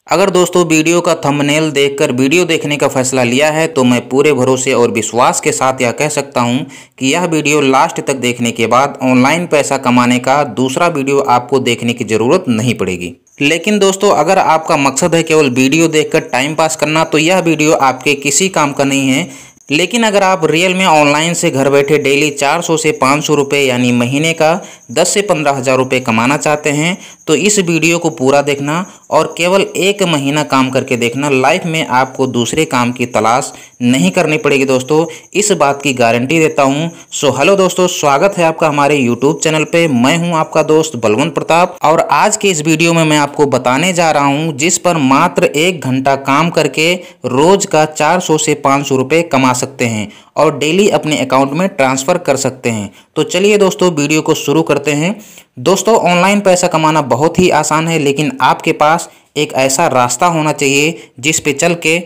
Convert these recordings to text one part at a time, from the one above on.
अगर दोस्तों वीडियो का थंबनेल देखकर वीडियो देखने का फैसला लिया है तो मैं पूरे भरोसे और विश्वास के साथ यह कह सकता हूं कि यह वीडियो लास्ट तक देखने के बाद ऑनलाइन पैसा कमाने का दूसरा वीडियो आपको देखने की ज़रूरत नहीं पड़ेगी। लेकिन दोस्तों, अगर आपका मकसद है केवल वीडियो देखकर टाइम पास करना तो यह वीडियो आपके किसी काम का नहीं है। लेकिन अगर आप रियल में ऑनलाइन से घर बैठे डेली 400 से 500 रुपये यानी महीने का 10 से 15,000 रुपये कमाना चाहते हैं तो इस वीडियो को पूरा देखना और केवल एक महीना काम करके देखना। लाइफ में आपको दूसरे काम की तलाश नहीं करनी पड़ेगी दोस्तों, इस बात की गारंटी देता हूं। सो हेलो दोस्तों, स्वागत है आपका हमारे यूट्यूब चैनल पे। मैं हूं आपका दोस्त बलवंत प्रताप और आज के इस वीडियो में मैं आपको बताने जा रहा हूं जिस पर मात्र 1 घंटा काम करके रोज का 400 से 500 रुपये कमा सकते हैं और डेली अपने अकाउंट में ट्रांसफ़र कर सकते हैं। तो चलिए दोस्तों, वीडियो को शुरू करते हैं। दोस्तों, ऑनलाइन पैसा कमाना बहुत ही आसान है, लेकिन आपके पास एक ऐसा रास्ता होना चाहिए जिस पे चल के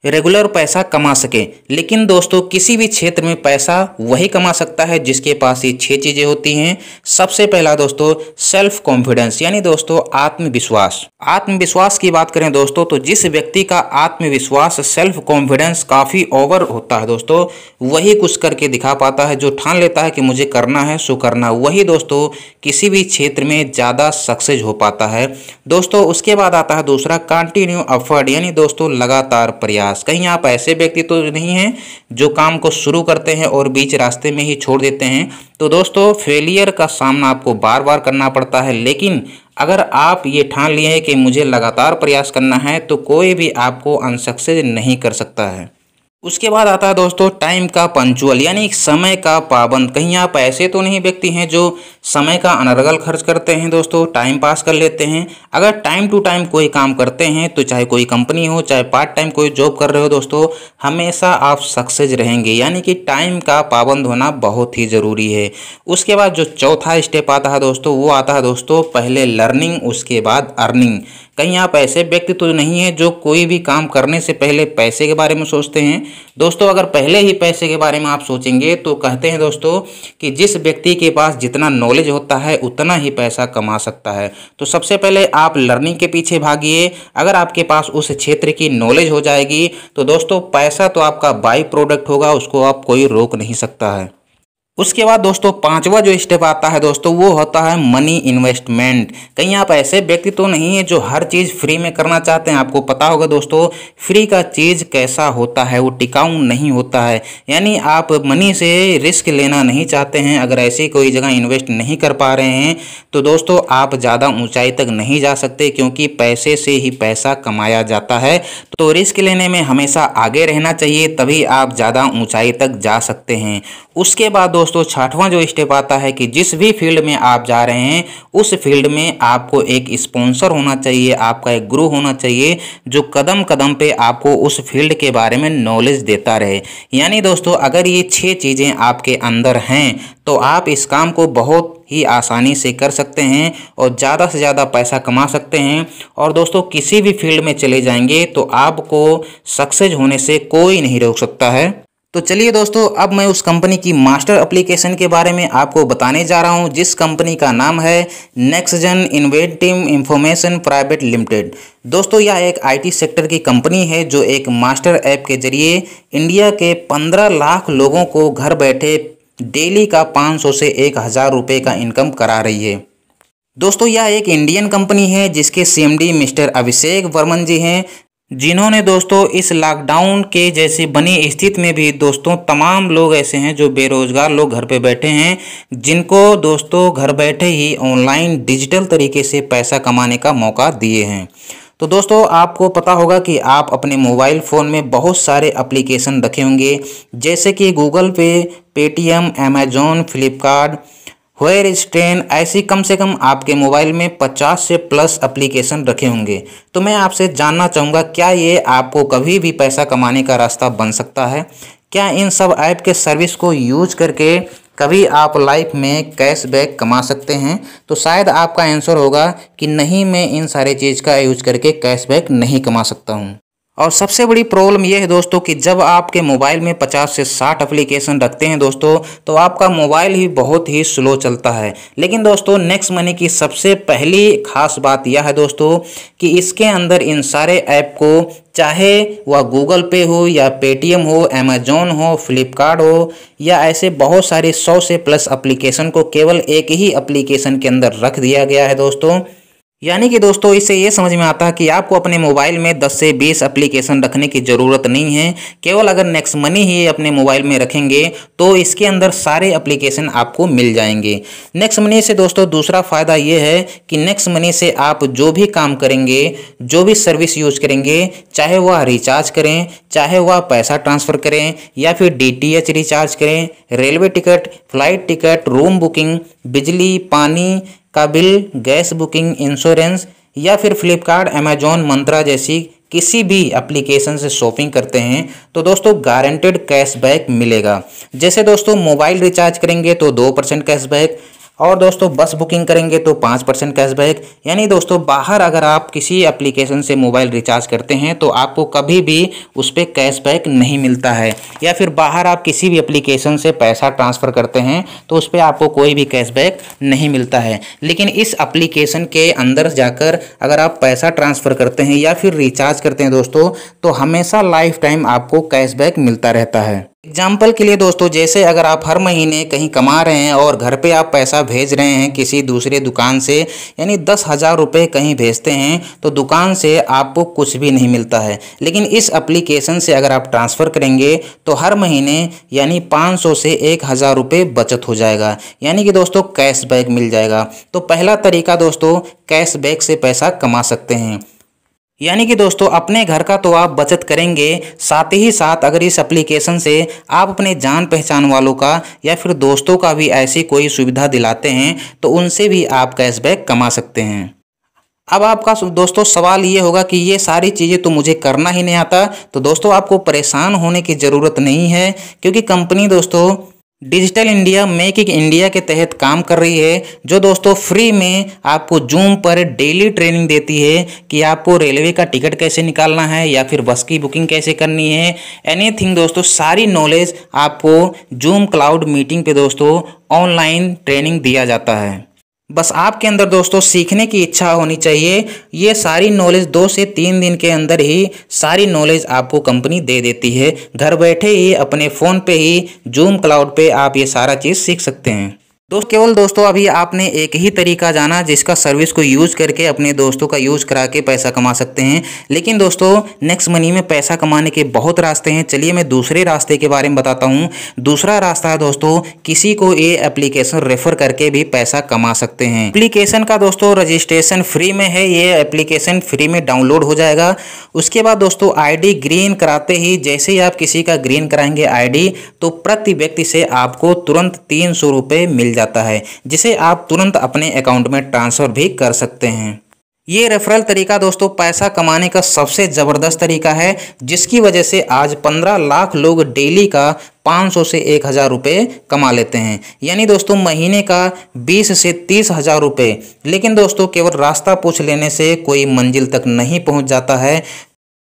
रेगुलर पैसा कमा सके। लेकिन दोस्तों, किसी भी क्षेत्र में पैसा वही कमा सकता है जिसके पास ये 6 चीज़ें होती हैं। सबसे पहला दोस्तों, सेल्फ कॉन्फिडेंस यानी दोस्तों आत्मविश्वास। आत्मविश्वास की बात करें दोस्तों तो जिस व्यक्ति का आत्मविश्वास सेल्फ कॉन्फिडेंस काफ़ी ओवर होता है दोस्तों, वही कुछ करके दिखा पाता है। जो ठान लेता है कि मुझे करना है सो करना, वही दोस्तों किसी भी क्षेत्र में ज़्यादा सक्सेस हो पाता है दोस्तों। उसके बाद आता है दूसरा, कंटिन्यू एफर्ट यानी दोस्तों लगातार प्रयास। कहीं आप ऐसे व्यक्ति तो नहीं हैं जो काम को शुरू करते हैं और बीच रास्ते में ही छोड़ देते हैं। तो दोस्तों, फेलियर का सामना आपको बार बार करना पड़ता है, लेकिन अगर आप ये ठान लिए हैं कि मुझे लगातार प्रयास करना है तो कोई भी आपको अनसक्सेस नहीं कर सकता है। उसके बाद आता है दोस्तों टाइम का पंचुअल यानी समय का पाबंद। कहीं आप ऐसे तो नहीं व्यक्ति हैं जो समय का अनर्गल खर्च करते हैं दोस्तों, टाइम पास कर लेते हैं। अगर टाइम टू टाइम कोई काम करते हैं तो चाहे कोई कंपनी हो चाहे पार्ट टाइम कोई जॉब कर रहे हो दोस्तों, हमेशा आप सक्सेस रहेंगे। यानी कि टाइम का पाबंद होना बहुत ही ज़रूरी है। उसके बाद जो चौथा स्टेप आता है दोस्तों, वो आता है दोस्तों पहले लर्निंग उसके बाद अर्निंग। कहीं आप ऐसे व्यक्ति तो नहीं हैं जो कोई भी काम करने से पहले पैसे के बारे में सोचते हैं दोस्तों। अगर पहले ही पैसे के बारे में आप सोचेंगे तो कहते हैं दोस्तों कि जिस व्यक्ति के पास जितना नॉलेज होता है उतना ही पैसा कमा सकता है। तो सबसे पहले आप लर्निंग के पीछे भागिए। अगर आपके पास उस क्षेत्र की नॉलेज हो जाएगी तो दोस्तों पैसा तो आपका बाई प्रोडक्ट होगा, उसको आप कोई रोक नहीं सकता है। उसके बाद दोस्तों पांचवा जो स्टेप आता है दोस्तों, वो होता है मनी इन्वेस्टमेंट। कहीं आप ऐसे व्यक्ति तो नहीं है जो हर चीज़ फ्री में करना चाहते हैं। आपको पता होगा दोस्तों फ्री का चीज़ कैसा होता है, वो टिकाऊ नहीं होता है। यानी आप मनी से रिस्क लेना नहीं चाहते हैं। अगर ऐसी कोई जगह इन्वेस्ट नहीं कर पा रहे हैं तो दोस्तों आप ज़्यादा ऊंचाई तक नहीं जा सकते, क्योंकि पैसे से ही पैसा कमाया जाता है। तो रिस्क लेने में हमेशा आगे रहना चाहिए, तभी आप ज़्यादा ऊंचाई तक जा सकते हैं। उसके बाद दोस्तों छठवां जो स्टेप आता है कि जिस भी फील्ड में आप जा रहे हैं उस फील्ड में आपको एक स्पॉन्सर होना चाहिए, आपका एक गुरु होना चाहिए जो कदम कदम पे आपको उस फील्ड के बारे में नॉलेज देता रहे। यानी दोस्तों अगर ये 6 चीज़ें आपके अंदर हैं तो आप इस काम को बहुत ही आसानी से कर सकते हैं और ज़्यादा से ज़्यादा पैसा कमा सकते हैं। और दोस्तों किसी भी फील्ड में चले जाएंगे तो आपको सक्सेस होने से कोई नहीं रोक सकता है। तो चलिए दोस्तों, अब मैं उस कंपनी की मास्टर एप्लीकेशन के बारे में आपको बताने जा रहा हूं जिस कंपनी का नाम है नेक्स्टजन इनोवेटिव इंफॉर्मेशन प्राइवेट लिमिटेड। दोस्तों यह एक आईटी सेक्टर की कंपनी है जो एक मास्टर ऐप के जरिए इंडिया के 15 लाख लोगों को घर बैठे डेली का 500 से 1,000 रुपये का इनकम करा रही है। दोस्तों यह एक इंडियन कंपनी है जिसके सीएमडी मिस्टर अभिषेक वर्मन जी हैं, जिन्होंने दोस्तों इस लॉकडाउन के जैसी बनी स्थिति में भी दोस्तों तमाम लोग ऐसे हैं जो बेरोजगार लोग घर पे बैठे हैं, जिनको दोस्तों घर बैठे ही ऑनलाइन डिजिटल तरीके से पैसा कमाने का मौका दिए हैं। तो दोस्तों आपको पता होगा कि आप अपने मोबाइल फ़ोन में बहुत सारे एप्लीकेशन रखे होंगे, जैसे कि Google Pay, Paytm, Amazon, Flipkart, where is train. ऐसी कम से कम आपके मोबाइल में 50 से प्लस एप्लीकेशन रखे होंगे। तो मैं आपसे जानना चाहूँगा, क्या ये आपको कभी भी पैसा कमाने का रास्ता बन सकता है? क्या इन सब ऐप के सर्विस को यूज करके कभी आप लाइफ में कैशबैक कमा सकते हैं? तो शायद आपका आंसर होगा कि नहीं, मैं इन सारे चीज़ का यूज करके कैशबैक नहीं कमा सकता हूँ। और सबसे बड़ी प्रॉब्लम यह है दोस्तों कि जब आपके मोबाइल में 50 से 60 एप्लीकेशन रखते हैं दोस्तों, तो आपका मोबाइल ही बहुत ही स्लो चलता है। लेकिन दोस्तों नेक्स्ट मनी की सबसे पहली खास बात यह है दोस्तों कि इसके अंदर इन सारे ऐप को, चाहे वह गूगल पे हो या पेटीएम हो, अमेजोन हो, फ्लिपकार्ट हो, या ऐसे बहुत सारे 100 से प्लस एप्लीकेशन को केवल एक ही एप्लीकेशन के अंदर रख दिया गया है दोस्तों। यानी कि दोस्तों इससे ये समझ में आता है कि आपको अपने मोबाइल में 10 से 20 एप्लीकेशन रखने की ज़रूरत नहीं है। केवल अगर नेक्स्ट मनी ही अपने मोबाइल में रखेंगे तो इसके अंदर सारे एप्लीकेशन आपको मिल जाएंगे। नेक्स्ट मनी से दोस्तों दूसरा फ़ायदा ये है कि नेक्स्ट मनी से आप जो भी काम करेंगे, जो भी सर्विस यूज करेंगे, चाहे वह रिचार्ज करें, चाहे वह पैसा ट्रांसफ़र करें, या फिर DTH रिचार्ज करें, railway ticket, flight ticket, room booking, बिजली पानी का बिल, गैस बुकिंग, इंश्योरेंस, या फिर फ्लिपकार्ट, अमेजॉन, मंत्रा जैसी किसी भी एप्लीकेशन से शॉपिंग करते हैं तो दोस्तों गारंटेड कैशबैक मिलेगा। जैसे दोस्तों मोबाइल रिचार्ज करेंगे तो 2% कैशबैक, और दोस्तों बस बुकिंग करेंगे तो 5% कैशबैक। यानी दोस्तों बाहर अगर आप किसी एप्लीकेशन से मोबाइल रिचार्ज करते हैं तो आपको कभी भी उस पर कैशबैक नहीं मिलता है, या फिर बाहर आप किसी भी एप्लीकेशन से पैसा ट्रांसफ़र करते हैं तो उस पर आपको कोई भी कैशबैक नहीं मिलता है। लेकिन इस एप्लीकेशन के अंदर जाकर अगर आप पैसा ट्रांसफ़र करते हैं या फिर रिचार्ज करते हैं दोस्तों, तो हमेशा लाइफ टाइम आपको कैशबैक मिलता रहता है। एग्जाम्पल के लिए दोस्तों, जैसे अगर आप हर महीने कहीं कमा रहे हैं और घर पे आप पैसा भेज रहे हैं किसी दूसरे दुकान से, यानी 10,000 रुपये कहीं भेजते हैं तो दुकान से आपको कुछ भी नहीं मिलता है। लेकिन इस एप्लीकेशन से अगर आप ट्रांसफ़र करेंगे तो हर महीने यानी 500 से 1,000 रुपये बचत हो जाएगा, यानी कि दोस्तों कैशबैक मिल जाएगा। तो पहला तरीका दोस्तों कैशबैक से पैसा कमा सकते हैं। यानी कि दोस्तों अपने घर का तो आप बचत करेंगे, साथ ही साथ अगर इस एप्लीकेशन से आप अपने जान पहचान वालों का या फिर दोस्तों का भी ऐसी कोई सुविधा दिलाते हैं तो उनसे भी आप कैशबैक कमा सकते हैं। अब आपका दोस्तों सवाल ये होगा कि ये सारी चीज़ें तो मुझे करना ही नहीं आता। तो दोस्तों आपको परेशान होने की ज़रूरत नहीं है, क्योंकि कंपनी दोस्तों digital India make in India के तहत काम कर रही है, जो दोस्तों फ्री में आपको जूम पर डेली ट्रेनिंग देती है कि आपको रेलवे का टिकट कैसे निकालना है या फिर बस की बुकिंग कैसे करनी है। एनीथिंग दोस्तों सारी नॉलेज आपको जूम क्लाउड मीटिंग पे दोस्तों ऑनलाइन ट्रेनिंग दिया जाता है। बस आपके अंदर दोस्तों सीखने की इच्छा होनी चाहिए। ये सारी नॉलेज 2 से 3 दिन के अंदर ही सारी नॉलेज आपको कंपनी दे देती है। घर बैठे ही अपने फ़ोन पे ही जूम क्लाउड पे आप ये सारा चीज़ सीख सकते हैं। केवल दोस्तों अभी आपने एक ही तरीका जाना जिसका सर्विस को यूज करके अपने दोस्तों का यूज करा के पैसा कमा सकते हैं। लेकिन दोस्तों नेक्स्ट मनी में पैसा कमाने के बहुत रास्ते हैं। चलिए मैं दूसरे रास्ते के बारे में बताता हूं। दूसरा रास्ता है दोस्तों किसी को ये एप्लीकेशन रेफर करके भी पैसा कमा सकते हैं। एप्लीकेशन का दोस्तों रजिस्ट्रेशन फ्री में है, ये एप्लीकेशन फ्री में डाउनलोड हो जाएगा। उसके बाद दोस्तों ID ग्रीन कराते ही जैसे ही आप किसी का ग्रीन कराएंगे ID, तो प्रति व्यक्ति से आपको तुरंत 300 रुपये मिल जाता है, जिसे आप तुरंत अपने अकाउंट में ट्रांसफर भी कर सकते हैं। ये रेफरल तरीका दोस्तों पैसा कमाने का सबसे ज़बरदस्त तरीका है, जिसकी वजह से आज 15 लाख लोग डेली का 500 से 1,000 रुपये कमा लेते हैं, यानी दोस्तों महीने का 20 से 30,000 रुपये। लेकिन दोस्तों केवल रास्ता पूछ लेने से कोई मंजिल तक नहीं पहुंच जाता है,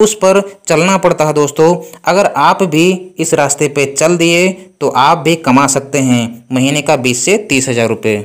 उस पर चलना पड़ता है दोस्तों। अगर आप भी इस रास्ते पे चल दिए तो आप भी कमा सकते हैं महीने का 20 से 30,000 रुपये।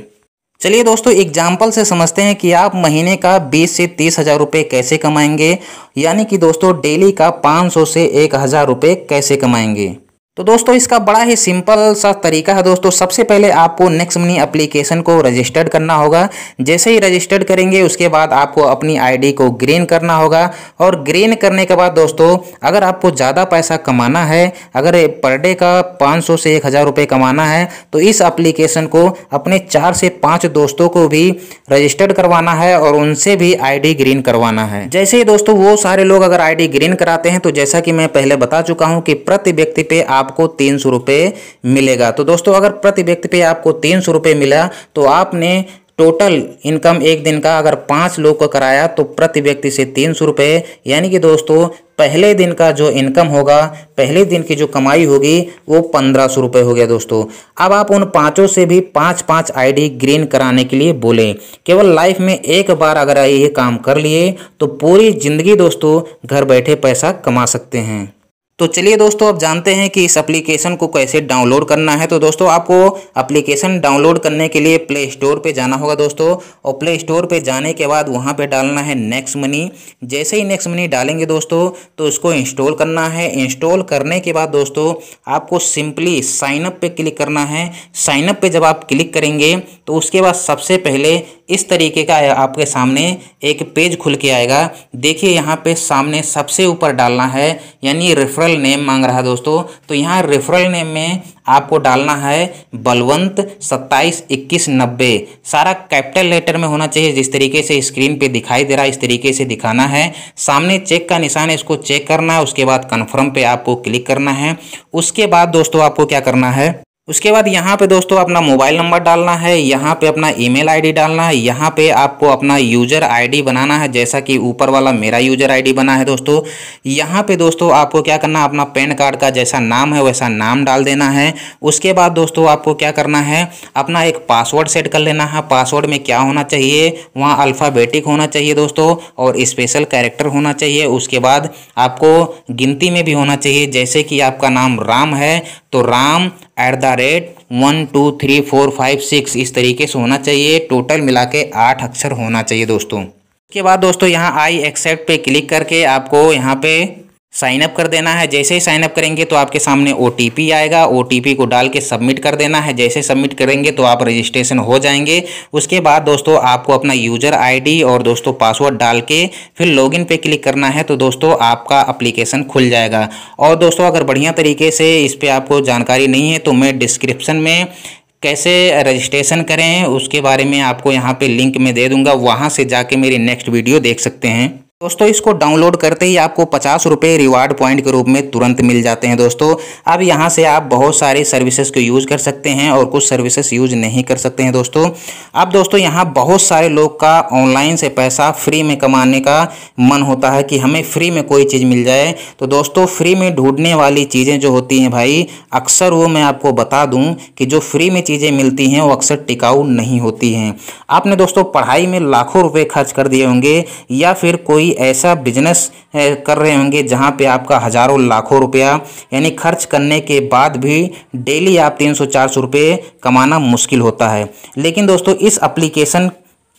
चलिए दोस्तों एग्जाम्पल से समझते हैं कि आप महीने का 20 से 30,000 रुपये कैसे कमाएंगे, यानी कि दोस्तों डेली का 500 से 1,000 रुपये कैसे कमाएंगे। तो दोस्तों इसका बड़ा ही सिंपल सा तरीका है दोस्तों। सबसे पहले आपको नेक्स्ट मनी एप्लीकेशन को रजिस्टर्ड करना होगा। जैसे ही रजिस्टर्ड करेंगे उसके बाद आपको अपनी ID को ग्रीन करना होगा, और ग्रीन करने के बाद दोस्तों अगर आपको ज़्यादा पैसा कमाना है, अगर पर डे का 500 से 1,000 रुपये कमाना है, तो इस एप्लीकेशन को अपने 4 से 5 दोस्तों को भी रजिस्टर्ड करवाना है और उनसे भी ID ग्रीन करवाना है। जैसे ही दोस्तों वो सारे लोग अगर ID ग्रीन कराते हैं तो जैसा कि मैं पहले बता चुका हूँ कि प्रति व्यक्ति पे आपको 300 रुपये मिलेगा। तो दोस्तों अगर प्रति व्यक्ति पे आपको 300 रुपये मिला तो आपने टोटल इनकम एक दिन का अगर 5 लोग को कराया तो प्रति व्यक्ति से 300 रुपये, यानी कि दोस्तों पहले दिन का जो इनकम होगा, पहले दिन की जो कमाई होगी वो 1500 रुपये हो गया दोस्तों। अब आप उन पाँचों से भी 5-5 आईडी ग्रीन कराने के लिए बोलें। केवल लाइफ में एक बार अगर ये काम कर लिए तो पूरी ज़िंदगी दोस्तों घर बैठे पैसा कमा सकते हैं। तो चलिए दोस्तों अब जानते हैं कि इस एप्लीकेशन को कैसे डाउनलोड करना है। तो दोस्तों आपको एप्लीकेशन डाउनलोड करने के लिए प्ले स्टोर पे जाना होगा दोस्तों, और प्ले स्टोर पे जाने के बाद वहाँ पे डालना है नेक्स्ट मनी। जैसे ही नेक्स्ट मनी डालेंगे दोस्तों तो इसको इंस्टॉल करना है। इंस्टॉल करने के बाद दोस्तों आपको सिंपली साइनअप पे क्लिक करना है। साइनअप पे जब आप क्लिक करेंगे तो उसके बाद सबसे पहले इस तरीके का आपके सामने एक पेज खुल के आएगा। देखिए यहाँ पे सामने सबसे ऊपर डालना है, यानी रेफरल नेम मांग रहा है दोस्तों। तो यहाँ रेफरल नेम में आपको डालना है बलवंत 272190। सारा कैपिटल लेटर में होना चाहिए, जिस तरीके से स्क्रीन पे दिखाई दे रहा है इस तरीके से दिखाना है। सामने चेक का निशान है, इसको चेक करना है। उसके बाद कन्फर्म पे आपको क्लिक करना है। उसके बाद दोस्तों आपको क्या करना है, उसके बाद यहाँ पे दोस्तों अपना मोबाइल नंबर डालना है, यहाँ पे अपना ईमेल आईडी डालना है, यहाँ पे आपको अपना यूज़र आईडी बनाना है, जैसा कि ऊपर वाला मेरा यूज़र आईडी बना है दोस्तों। यहाँ पे दोस्तों आपको क्या करना है, अपना पैन कार्ड का जैसा नाम है वैसा नाम डाल देना है। उसके बाद दोस्तों आपको क्या करना है, अपना एक पासवर्ड सेट कर लेना है। पासवर्ड में क्या होना चाहिए, वहाँ अल्फ़ाबेटिक होना चाहिए दोस्तों और स्पेशल कैरेक्टर होना चाहिए। उसके बाद आपको गिनती में भी होना चाहिए, जैसे कि आपका नाम राम है तो राम @1 2 3 4 5 6 इस तरीके से होना चाहिए। टोटल मिला के 8 अक्षर होना चाहिए दोस्तों। उसके बाद दोस्तों यहाँ आई एक्सेप्ट पे क्लिक करके आपको यहाँ पे साइन अप कर देना है। जैसे ही साइन अप करेंगे तो आपके सामने OTP आएगा, OTP को डाल के सबमिट कर देना है। जैसे सबमिट करेंगे तो आप रजिस्ट्रेशन हो जाएंगे। उसके बाद दोस्तों आपको अपना यूज़र आईडी और दोस्तों पासवर्ड डाल के फिर लॉगिन पे क्लिक करना है, तो दोस्तों आपका एप्लीकेशन खुल जाएगा। और दोस्तों अगर बढ़िया तरीके से इस पर आपको जानकारी नहीं है तो मैं डिस्क्रिप्शन में कैसे रजिस्ट्रेशन करें उसके बारे में आपको यहाँ पे लिंक में दे दूँगा, वहाँ से जाके मेरी नेक्स्ट वीडियो देख सकते हैं। दोस्तों इसको डाउनलोड करते ही आपको 50 रुपये रिवार्ड पॉइंट के रूप में तुरंत मिल जाते हैं दोस्तों। अब यहाँ से आप बहुत सारे सर्विसेज को यूज़ कर सकते हैं और कुछ सर्विसेज यूज़ नहीं कर सकते हैं दोस्तों। अब दोस्तों यहाँ बहुत सारे लोग का ऑनलाइन से पैसा फ्री में कमाने का मन होता है कि हमें फ्री में कोई चीज़ मिल जाए। तो दोस्तों फ्री में ढूंढने वाली चीज़ें जो होती हैं भाई, अक्सर वो मैं आपको बता दूँ कि जो फ्री में चीज़ें मिलती हैं वो अक्सर टिकाऊ नहीं होती हैं। आपने दोस्तों पढ़ाई में लाखों रुपये खर्च कर दिए होंगे या फिर कोई ऐसा बिजनेस कर रहे होंगे जहां पे आपका हज़ारों लाखों रुपया यानी खर्च करने के बाद भी डेली आप 300-400 रुपये कमाना मुश्किल होता है। लेकिन दोस्तों इस एप्लीकेशन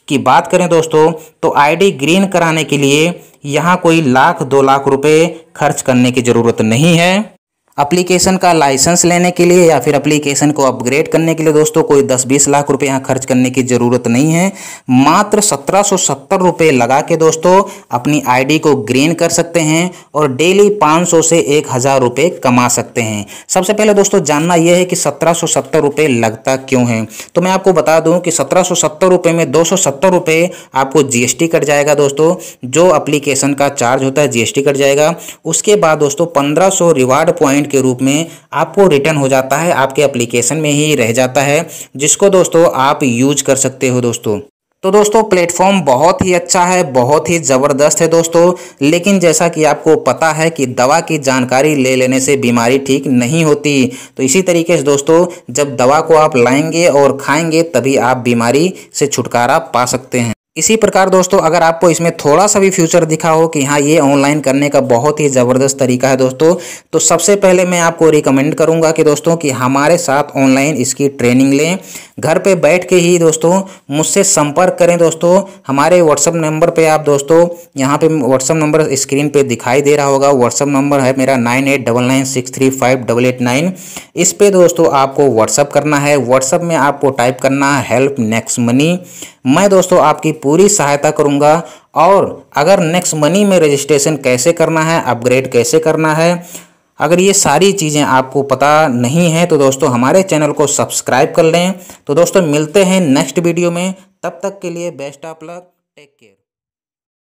की बात करें दोस्तों तो आईडी ग्रीन कराने के लिए यहाँ कोई 1-2 लाख रुपये खर्च करने की ज़रूरत नहीं है। एप्लीकेशन का लाइसेंस लेने के लिए या फिर एप्लीकेशन को अपग्रेड करने के लिए दोस्तों कोई 10-20 लाख रुपए यहाँ खर्च करने की ज़रूरत नहीं है। मात्र 1770 रुपये लगा के दोस्तों अपनी आईडी को ग्रीन कर सकते हैं और डेली 500 से 1000 रुपये कमा सकते हैं। सबसे पहले दोस्तों जानना यह है कि 1770 रुपये लगता क्यों है, तो मैं आपको बता दूं कि 1770 रुपये में 270 रुपये आपको GST कट जाएगा दोस्तों, जो एप्लीकेशन का चार्ज होता है GST कट जाएगा। उसके बाद दोस्तों 1500 रिवार्ड पॉइंट के रूप में आपको रिटर्न हो जाता है, आपके एप्लीकेशन में ही रह जाता है, जिसको दोस्तों आप यूज कर सकते हो दोस्तों। तो दोस्तों प्लेटफॉर्म बहुत ही अच्छा है, बहुत ही ज़बरदस्त है दोस्तों। लेकिन जैसा कि आपको पता है कि दवा की जानकारी ले लेने से बीमारी ठीक नहीं होती, तो इसी तरीके से दोस्तों जब दवा को आप लाएंगे और खाएंगे तभी आप बीमारी से छुटकारा पा सकते हैं। इसी प्रकार दोस्तों अगर आपको इसमें थोड़ा सा भी फ्यूचर दिखा हो कि हाँ ये ऑनलाइन करने का बहुत ही ज़बरदस्त तरीका है दोस्तों, तो सबसे पहले मैं आपको रिकमेंड करूंगा कि दोस्तों कि हमारे साथ ऑनलाइन इसकी ट्रेनिंग लें। घर पे बैठ के ही दोस्तों मुझसे संपर्क करें दोस्तों। हमारे व्हाट्सअप नंबर पे आप दोस्तों यहाँ पे व्हाट्सअप नंबर स्क्रीन पे दिखाई दे रहा होगा, व्हाट्सअप नंबर है मेरा 9899635889। इस पे दोस्तों आपको व्हाट्सअप करना है। व्हाट्सअप में आपको टाइप करना है हेल्प नेक्स्ट मनी। मैं दोस्तों आपकी पूरी सहायता करूंगा। और अगर नेक्स्ट मनी में रजिस्ट्रेशन कैसे करना है, अपग्रेड कैसे करना है, अगर ये सारी चीज़ें आपको पता नहीं है तो दोस्तों हमारे चैनल को सब्सक्राइब कर लें। तो दोस्तों मिलते हैं नेक्स्ट वीडियो में, तब तक के लिए best of luck, take care.